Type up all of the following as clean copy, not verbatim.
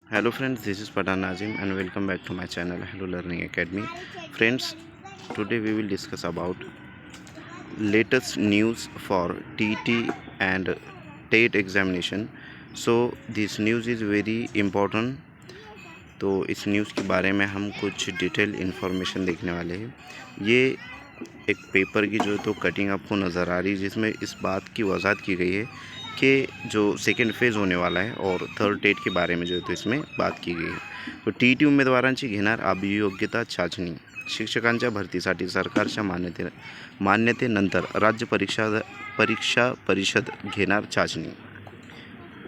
Hello friends, this is Padhan Nazim and welcome back to my channel Hello Learning Academy. Friends, today we will discuss about latest news for TT and TET examination. So this news is very important. तो इस news के बारे में हम कुछ detail information देखने वाले हैं। ये एक paper की जो तो कटिंग आपको नज़र आ रही है, जिसमें इस बात की वजाहत की गई है कि जो सेकेंड फेज़ होने वाला है और थर्ड टेट के बारे में जो तो इसमें बात की गई है। तो TT उमेदवारांची घेणार अभियोग्यता चाचणी। शिक्षकांच्या भरतीसाठी सरकारच्या मान्यतेनंतर राज्य परीक्षा परिषद घेणार चाचणी।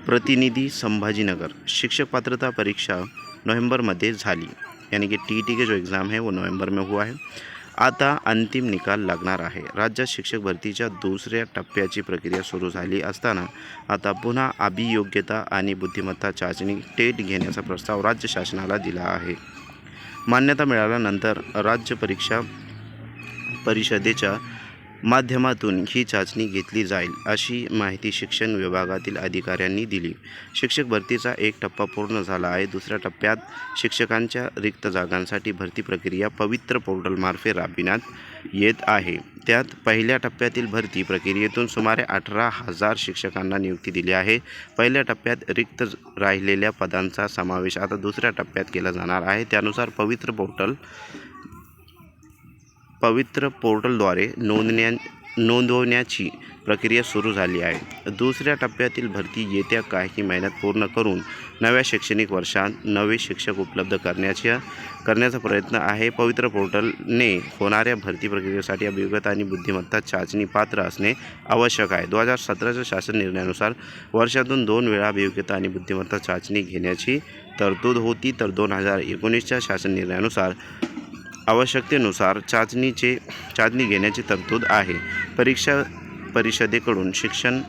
प्रतिनिधि संभाजीनगर शिक्षक पात्रता परीक्षा नवंबर में झाली, यानी कि TT के जो एग्ज़ाम है वो नवंबर में हुआ है। आता अंतिम निकाल लागणार आहे। राज्यात शिक्षक भरतीच्या दुसऱ्या टप्प्याची प्रक्रिया सुरू झाली असताना आता पुन्हा अभियोग्यता आणि बुद्धिमत्ता चाचणी टेट घेण्याचा प्रस्ताव राज्य शासनाला दिला आहे। मान्यता मिळाल्यानंतर राज्य परीक्षा परिषदेच्या माध्यमातून ही चाचणी घेतली जाईल, अशी माहिती शिक्षण विभागातील अधिकाऱ्यांनी दिली। शिक्षक भरतीचा एक टप्पा पूर्ण झाला आहे। दुसऱ्या टप्प्यात शिक्षकांच्या रिक्त जागांसाठी भरती प्रक्रिया पवित्र पोर्टलमार्फत राबविण्यात येत आहे। त्यात पहिल्या टप्प्यातील भरती प्रक्रियेतून सुमारे 18,000 शिक्षकांना नियुक्ती दिली आहे। पहिल्या टप्प्यात रिक्त राहिलेल्या पदांचा समावेश आता दुसऱ्या टप्प्यात केला जाणार आहे। त्यानुसार पवित्र पोर्टलद्वारे नोंदवण्याची प्रक्रिया सुरू झाली आहे। दुसऱ्या टप्प्यातील भरती येत्या काही महिन्यात पूर्ण करून नव्या शैक्षणिक वर्षात नवे शिक्षक उपलब्ध करण्याचा प्रयत्न आहे। पवित्र पोर्टलने होणाऱ्या भरती प्रक्रियेसाठी अभियोग्यता आणि बुद्धिमत्ता चाचणी पात्र असणे आवश्यक आहे। 2017च्या शासन निर्णयानुसार वर्षातून 2 वेळा अभियोग्यता आणि बुद्धिमत्ता चाचणी घेण्याची तरतूद होती, तर 2019च्या शासन निर्णयानुसार आवश्यकतेनुसार चाचणी घेण्याची तरतूद आहे। परीक्षा परिषदेकडून शिक्षण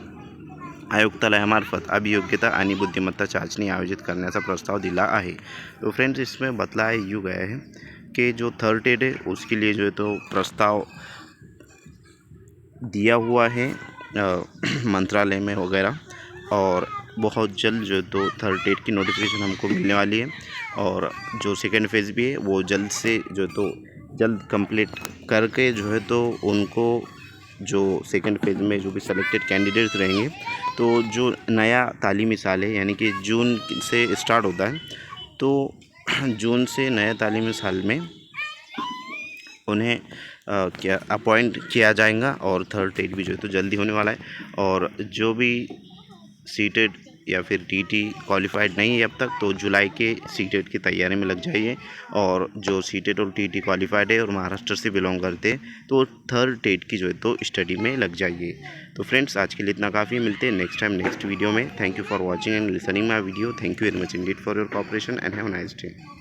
आयुक्तालयामार्फत अभियोग्यता आणि बुद्धिमत्ता चाचणी आयोजित करण्याचा प्रस्ताव दिला है। तो फ्रेंड्स, इसमें बतलाया यूँ गया है कि जो थर्ड टेट है उसके लिए जो है तो प्रस्ताव दिया हुआ है मंत्रालय में वगैरह, और बहुत जल्द जो है तो थर्ड टेट की नोटिफिकेशन हमको मिलने वाली है। और जो सेकेंड फेज़ भी है वो जल्द से जो तो जल्द कंप्लीट करके जो है तो उनको जो सेकेंड फेज़ में जो भी सेलेक्टेड कैंडिडेट्स रहेंगे, तो जो नया तालीमी साल है यानी कि जून से स्टार्ट होता है, तो जून से नया तालीमी साल में उन्हें क्या अपॉइंट किया जाएगा। और थर्ड टेट भी जो है तो जल्दी होने वाला है। और जो भी सीटेड या फिर TT क्वालिफाइड नहीं है अब तक, तो जुलाई के सीटेड की तैयारी में लग जाइए। और जो सीटेड और TT क्वालिफाइड है और महाराष्ट्र से बिलोंग करते हैं, तो थर्ड टेट की जो है तो स्टडी में लग जाइए। तो फ्रेंड्स, आज के लिए इतना काफ़ी। मिलते हैं नेक्स्ट टाइम नेक्स्ट वीडियो में। Thank you for watching end listening my video. Thank you very much Indeed for your cooperation and have a nice day.